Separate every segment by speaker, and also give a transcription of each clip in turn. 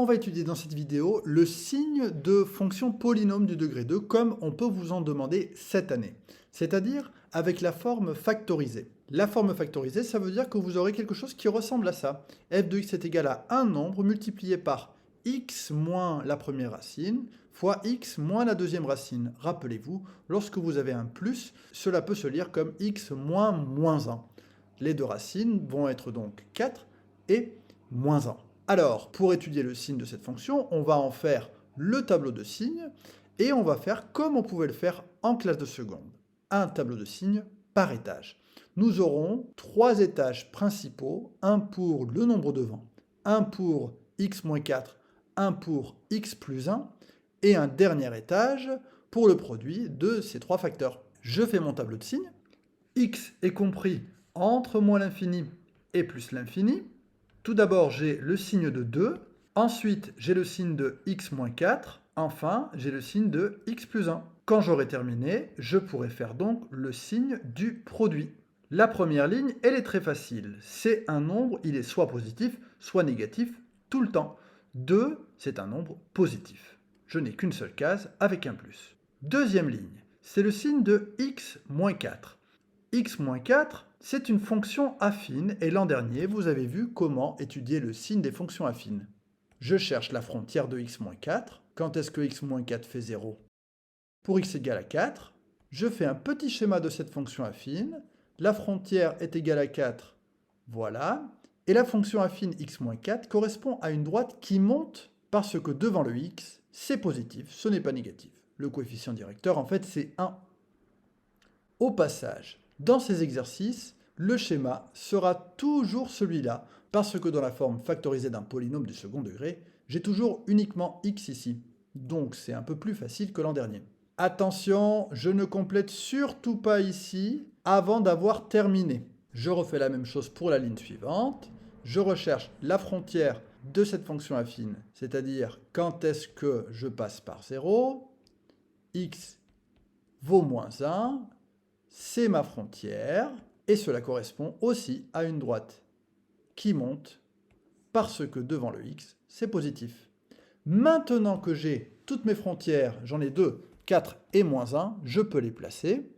Speaker 1: va étudier dans cette vidéo le signe de fonction polynôme du degré 2 comme on peut vous en demander cette année, c'est-à-dire avec la forme factorisée. La forme factorisée, ça veut dire que vous aurez quelque chose qui ressemble à ça. f de x est égal à un nombre multiplié par x moins la première racine fois x moins la deuxième racine. Rappelez-vous, lorsque vous avez un plus, cela peut se lire comme x moins moins 1. Les deux racines vont être donc 4 et moins 1. Alors, pour étudier le signe de cette fonction, on va en faire le tableau de signes et on va faire comme on pouvait le faire en classe de seconde. Un tableau de signes par étage. Nous aurons 3 étages principaux, un pour le nombre devant, un pour x-4, un pour x plus 1 et un dernier étage pour le produit de ces 3 facteurs. Je fais mon tableau de signes. X est compris entre moins l'infini et plus l'infini. Tout d'abord, j'ai le signe de 2, ensuite j'ai le signe de x moins 4, enfin j'ai le signe de x plus 1. Quand j'aurai terminé, je pourrai faire donc le signe du produit. La première ligne, elle est très facile. C'est un nombre, il est soit positif, soit négatif, tout le temps. 2, c'est un nombre positif. Je n'ai qu'une seule case avec un plus. Deuxième ligne, c'est le signe de x moins 4. x moins 4, c'est une fonction affine et l'an dernier, vous avez vu comment étudier le signe des fonctions affines. Je cherche la frontière de x moins 4. Quand est-ce que x moins 4 fait 0? Pour x égale à 4, je fais un petit schéma de cette fonction affine. La frontière est égale à 4, voilà. Et la fonction affine x moins 4 correspond à une droite qui monte parce que devant le x, c'est positif, ce n'est pas négatif. Le coefficient directeur, en fait, c'est 1. Au passage, dans ces exercices, le schéma sera toujours celui-là, parce que dans la forme factorisée d'un polynôme du second degré, j'ai toujours uniquement x ici. Donc c'est un peu plus facile que l'an dernier. Attention, je ne complète surtout pas ici avant d'avoir terminé. Je refais la même chose pour la ligne suivante. Je recherche la frontière de cette fonction affine, c'est-à-dire quand est-ce que je passe par 0, x vaut moins 1, c'est ma frontière, et cela correspond aussi à une droite qui monte parce que devant le x, c'est positif. Maintenant que j'ai toutes mes frontières, j'en ai 2, 4 et moins 1, je peux les placer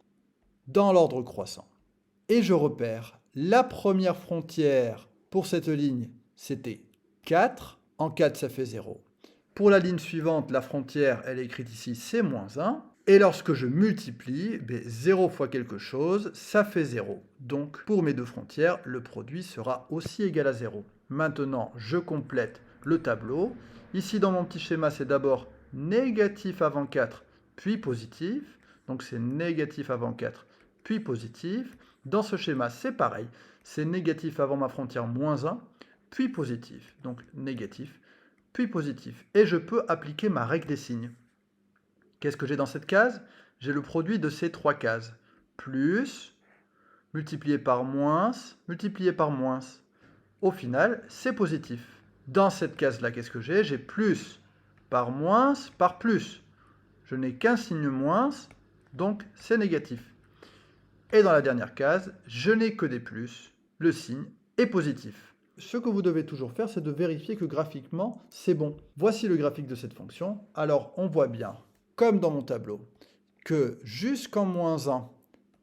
Speaker 1: dans l'ordre croissant. Et je repère la première frontière pour cette ligne, c'était 4. En 4, ça fait 0. Pour la ligne suivante, la frontière, elle est écrite ici, c'est moins 1. Et lorsque je multiplie, 0 fois quelque chose, ça fait 0. Donc, pour mes deux frontières, le produit sera aussi égal à 0. Maintenant, je complète le tableau. Ici, dans mon petit schéma, c'est d'abord négatif avant 4, puis positif. Donc, c'est négatif avant 4, puis positif. Dans ce schéma, c'est pareil. C'est négatif avant ma frontière moins 1, puis positif. Donc, négatif, puis positif. Et je peux appliquer ma règle des signes. Qu'est-ce que j'ai dans cette case? J'ai le produit de ces 3 cases. Plus, multiplié par moins, multiplié par moins. Au final, c'est positif. Dans cette case-là, qu'est-ce que j'ai? J'ai plus par moins par plus. Je n'ai qu'un signe moins, donc c'est négatif. Et dans la dernière case, je n'ai que des plus. Le signe est positif. Ce que vous devez toujours faire, c'est de vérifier que graphiquement, c'est bon. Voici le graphique de cette fonction. Alors, on voit bien, comme dans mon tableau, que jusqu'en moins 1,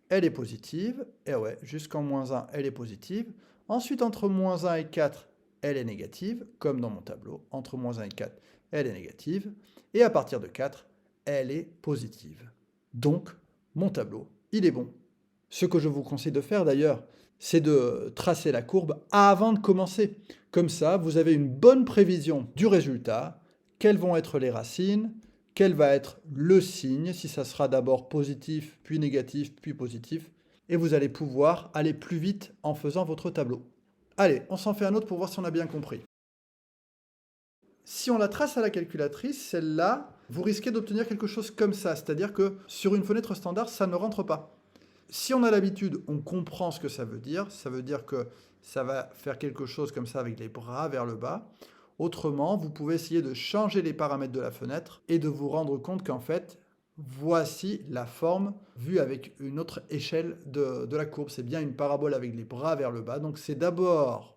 Speaker 1: elle est positive. Et ouais, jusqu'en moins 1, elle est positive. Ensuite, entre moins 1 et 4, elle est négative, comme dans mon tableau. Entre moins 1 et 4, elle est négative. Et à partir de 4, elle est positive. Donc, mon tableau, il est bon. Ce que je vous conseille de faire d'ailleurs, c'est de tracer la courbe avant de commencer. Comme ça, vous avez une bonne prévision du résultat, quelles vont être les racines, quel va être le signe, si ça sera d'abord positif, puis négatif, puis positif, et vous allez pouvoir aller plus vite en faisant votre tableau. Allez, on s'en fait un autre pour voir si on a bien compris. Si on la trace à la calculatrice, celle-là, vous risquez d'obtenir quelque chose comme ça, c'est-à-dire que sur une fenêtre standard, ça ne rentre pas. Si on a l'habitude, on comprend ce que ça veut dire que ça va faire quelque chose comme ça avec les bras vers le bas. Autrement, vous pouvez essayer de changer les paramètres de la fenêtre et de vous rendre compte qu'en fait, voici la forme vue avec une autre échelle de la courbe. C'est bien une parabole avec les bras vers le bas. Donc c'est d'abord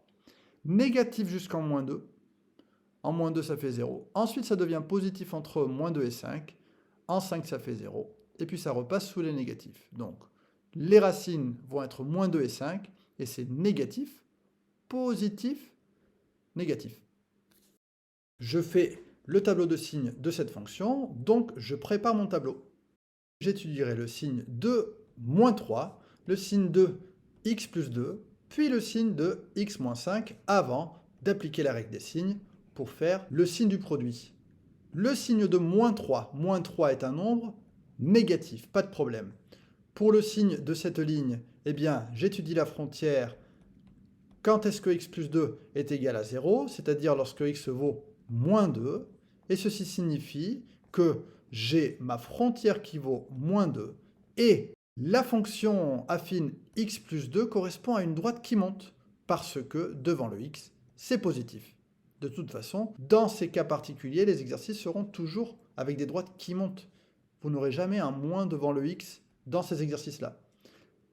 Speaker 1: négatif jusqu'en moins 2. En moins 2, ça fait 0. Ensuite, ça devient positif entre moins 2 et 5. En 5, ça fait 0. Et puis, ça repasse sous les négatifs. Donc, les racines vont être moins 2 et 5. Et c'est négatif, positif, négatif. Je fais le tableau de signes de cette fonction. Donc, je prépare mon tableau. J'étudierai le signe de moins 3, le signe de x plus 2, puis le signe de x moins 5 avant d'appliquer la règle des signes pour faire le signe du produit. Le signe de moins 3 est un nombre négatif, pas de problème. Pour le signe de cette ligne, eh bien, j'étudie la frontière quand est-ce que x plus 2 est égal à 0, c'est-à-dire lorsque x vaut moins 2, et ceci signifie que j'ai ma frontière qui vaut moins 2, et la fonction affine x plus 2 correspond à une droite qui monte, parce que devant le x, c'est positif. De toute façon, dans ces cas particuliers, les exercices seront toujours avec des droites qui montent. Vous n'aurez jamais un moins devant le x dans ces exercices-là.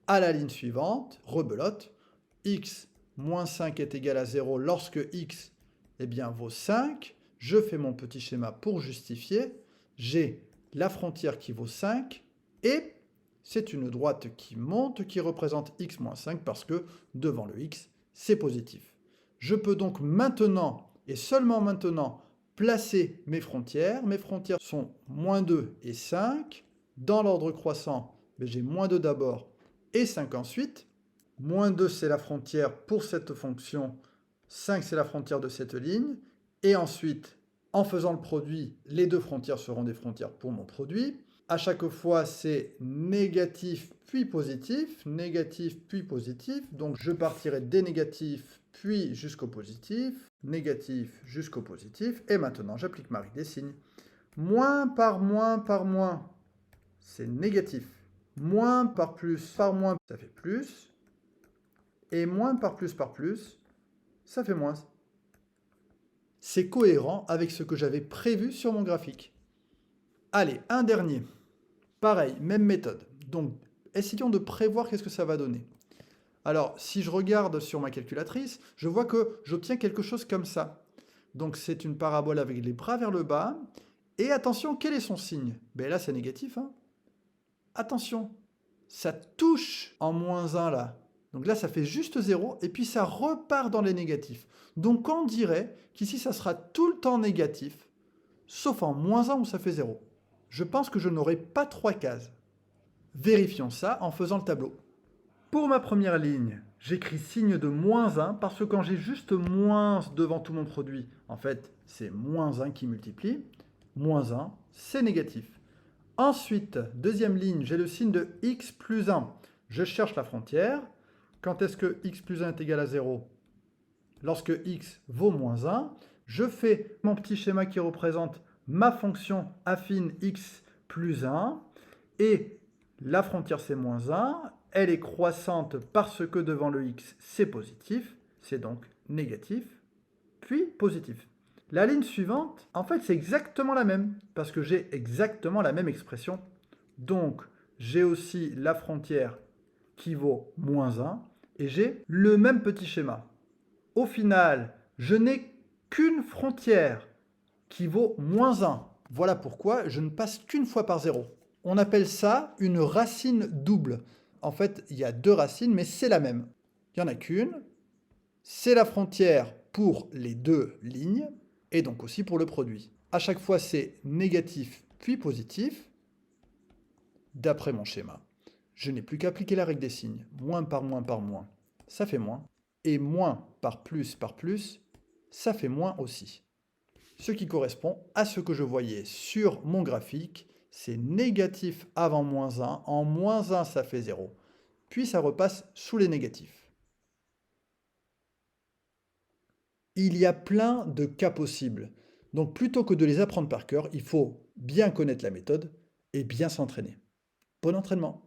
Speaker 1: À la ligne suivante, rebelote, x moins 5 est égal à 0 lorsque x vaut 5. Je fais mon petit schéma pour justifier. J'ai la frontière qui vaut 5 et c'est une droite qui monte qui représente x moins 5 parce que devant le x, c'est positif. Je peux donc maintenant, et seulement maintenant, placer mes frontières. Mes frontières sont moins 2 et 5. Dans l'ordre croissant, j'ai moins 2 d'abord et 5 ensuite. Moins 2, c'est la frontière pour cette fonction. 5, c'est la frontière de cette ligne. Et ensuite, en faisant le produit, les deux frontières seront des frontières pour mon produit. À chaque fois, c'est négatif puis positif. Négatif puis positif. Donc, je partirai des négatifs puis jusqu'au positif. Négatif jusqu'au positif. Et maintenant, j'applique ma règle des signes. Moins, c'est négatif. Moins par plus, ça fait plus. Et moins par plus, ça fait moins. C'est cohérent avec ce que j'avais prévu sur mon graphique. Allez, un dernier. Pareil, même méthode. Donc, essayons de prévoir qu'est-ce que ça va donner. Alors, si je regarde sur ma calculatrice, je vois que j'obtiens quelque chose comme ça. Donc, c'est une parabole avec les bras vers le bas. Et attention, quel est son signe? Là, c'est négatif. Attention, ça touche en moins 1 là. Donc là, ça fait juste 0, et puis ça repart dans les négatifs. Donc on dirait qu'ici, ça sera tout le temps négatif, sauf en moins 1 où ça fait 0. Je pense que je n'aurai pas 3 cases. Vérifions ça en faisant le tableau. Pour ma première ligne, j'écris signe de moins 1, parce que quand j'ai juste moins devant tout mon produit, en fait, c'est moins 1 qui multiplie. Moins 1, c'est négatif. Ensuite, deuxième ligne, j'ai le signe de x plus 1. Je cherche la frontière. Quand est-ce que x plus 1 est égal à 0? Lorsque x vaut moins 1, je fais mon petit schéma qui représente ma fonction affine x plus 1, et la frontière c'est moins 1, elle est croissante parce que devant le x c'est positif, c'est donc négatif, puis positif. La ligne suivante, en fait c'est exactement la même, parce que j'ai exactement la même expression. Donc j'ai aussi la frontière qui vaut moins 1, et j'ai le même petit schéma. Au final, je n'ai qu'une frontière qui vaut moins 1. Voilà pourquoi je ne passe qu'une fois par 0. On appelle ça une racine double. En fait, il y a deux racines, mais c'est la même. Il n'y en a qu'une. C'est la frontière pour les deux lignes, et donc aussi pour le produit. À chaque fois, c'est négatif puis positif, d'après mon schéma. Je n'ai plus qu'à appliquer la règle des signes. Moins par moins, ça fait moins. Et moins par plus, ça fait moins aussi. Ce qui correspond à ce que je voyais sur mon graphique, c'est négatif avant moins 1. En moins 1, ça fait 0. Puis ça repasse sous les négatifs. Il y a plein de cas possibles. Donc plutôt que de les apprendre par cœur, il faut bien connaître la méthode et bien s'entraîner. Bon entraînement!